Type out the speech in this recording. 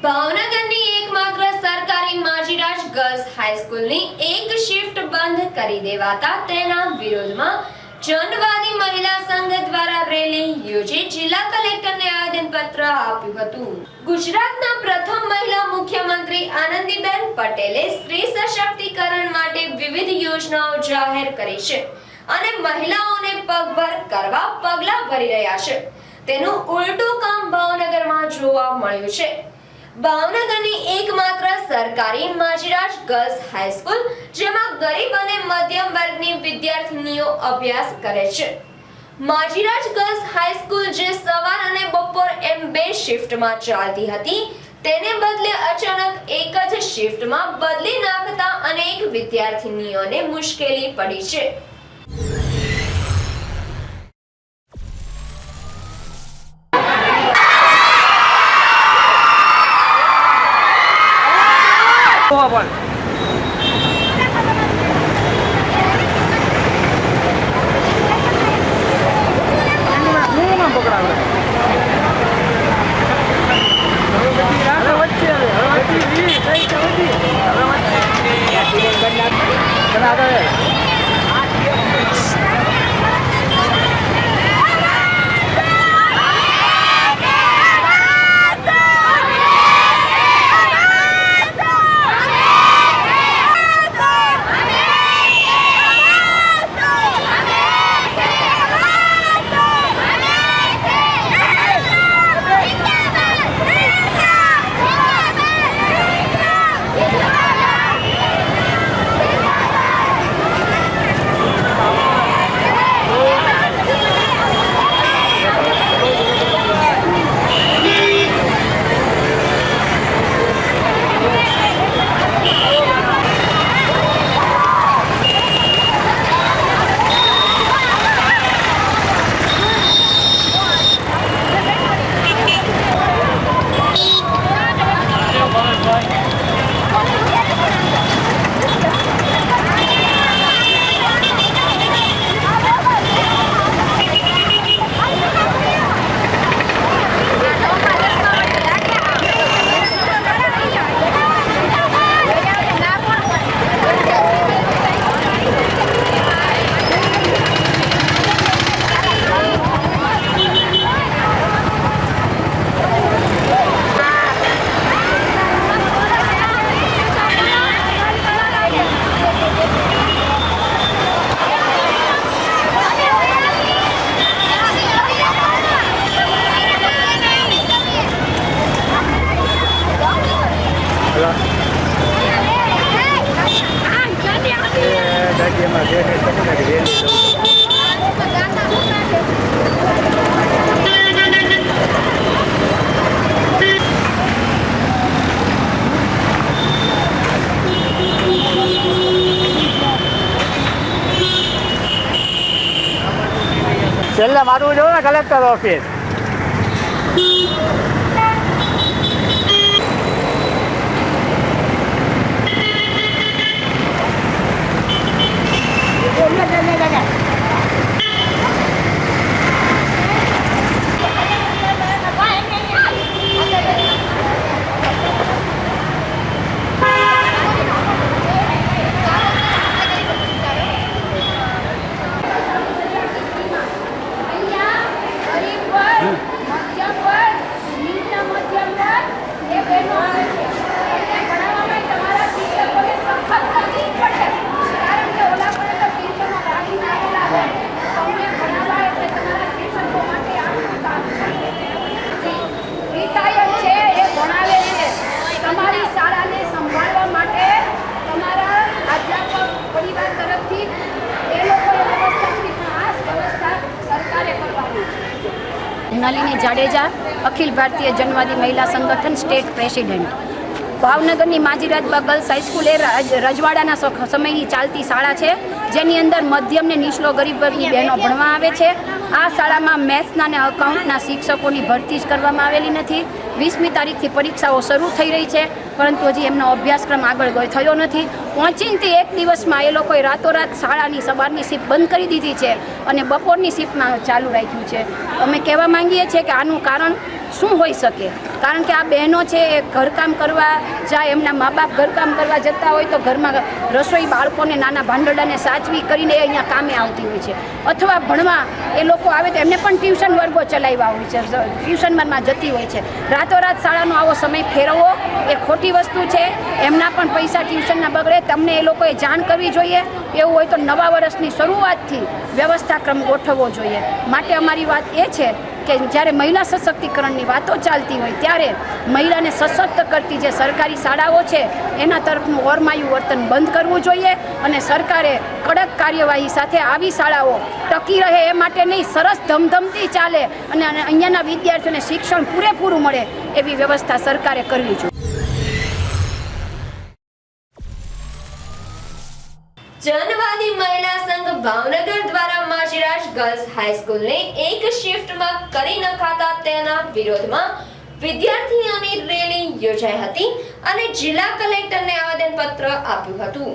ભાવનગરની એકમાત્ર સરકારી માજીરાજ ગર્લ્સ હાઈસ્કૂલની એક શિફ્ટ બંધ કરી દેવાતા તેના વિરોધમાં જનવાદી મહિલા સંઘ દ્વારા રેલી યોજી જિલ્લા કલેક્ટરને આવેદનપત્ર આપ્યું હતું। ગુજરાતના પ્રથમ મહિલા મુખ્યમંત્રી આનંદીબેન પટેલે સ્ત્રી સશક્તિકરણ માટે વિવિધ યોજનાઓ જાહેર કરી છે અને મહિલાઓને પગભર કરવા પગલાં ભરી રહ્યા છે। તેનું ઉલટું કામ ભાવનગરમાં જોવા મળ્યું છે। ભાવનગરની એકમાત્ર સરકારી માજીરાજ ગર્લ્સ હાઈસ્કૂલ જેમાં ગરીબ અને મધ્યમ વર્ગની વિદ્યાર્થીનીઓ અભ્યાસ કરે છે। માજીરાજ ગર્લ્સ હાઈસ્કૂલ જે સવાર અને બપોર એમ બે શિફ્ટમાં ચાલતી હતી તેને બદલે અચાનક એક જ શિફ્ટમાં બદલી નાખતા અનેક વિદ્યાર્થીનીઓને મુશ્કેલી પડી છે। છેલ્લે મારું જો ને કલેક્ટર ઓફિસ નલિની જાડેજા, અખિલ ભારતીય જનવાદી મહિલા સંગઠન સ્ટેટ પ્રેસિડેન્ટ। ભાવનગરની માજીરાજ ગર્લ્સ હાઈસ્કૂલ એ રજવાડાના સમયની ચાલતી શાળા છે, જેની અંદર મધ્યમ ને નીચલો ગરીબ વર્ગની બહેનો ભણવા આવે છે। આ શાળામાં મેથ્સના અને અકાઉન્ટના શિક્ષકોની ભરતી જ કરવામાં આવેલી નથી। 20મી તારીખથી પરીક્ષાઓ શરૂ થઈ રહી છે, પરંતુ હજી એમનો અભ્યાસક્રમ આગળ થયો નથી। પહોંચીને એક દિવસમાં એ લોકોએ રાતોરાત શાળાની સવારની શિફ્ટ બંધ કરી દીધી છે અને બપોરની શિફ્ટમાં ચાલુ રાખ્યું છે। અમે કહેવા માંગીએ છીએ કે આનું કારણ શું હોઈ શકે? કારણ કે આ બહેનો છે એ ઘરકામ કરવા જાય, એમના મા બાપ ઘરકામ કરવા જતા હોય તો ઘરમાં રસોઈ, બાળકોને નાના ભાંડોળાને સાચવી કરીને એ અહીંયા કામે આવતી હોય છે, અથવા ભણવા એ લોકો આવે તો એમને પણ ટ્યુશન વર્ગો ચલાવ્યા હોય છે, ટ્યુશનમાં જતી હોય છે. રાતોરાત શાળાનો આવો સમય ફેરવવો એ ખોટી વસ્તુ છે. એમના પણ પૈસા ટ્યુશનના બગડે. તમને એ લોકોએ જાણ કરવી જોઈએ. એવું હોય તો નવા વર્ષની શરૂઆતથી વ્યવસ્થાક્રમ ગોઠવવો જોઈએ. માટે અમારી વાત એ છે કે જ્યારે મહિલા સશક્તિકરણની વાતો ચાલતી હોય ત્યારે મહિલાને સશક્ત કરતી જે સરકારી શાળાઓ છે એના તરફનું ઓરમાયું વર્તન બંધ કરવું જોઈએ અને સરકારે કડક કાર્યવાહી સાથે આવી શાળાઓ ટકી રહે એ માટે નહીં, સરસ ધમધમતી ચાલે અને અહીંયાના વિદ્યાર્થીઓને શિક્ષણ પૂરેપૂરું મળે એવી વ્યવસ્થા સરકારે કરવી જોઈએ. જનવાદી મહિલા સંઘ ભાવનગર દ્વારા માજીરાજ ગર્લ્સ હાઈસ્કૂલને એક શિફ્ટમાં કરી નખાતા તેના વિરોધમાં વિદ્યાર્થીઓની રેલી યોજાઈ હતી અને જિલ્લા કલેક્ટરને આવેદનપત્ર આપ્યું હતું.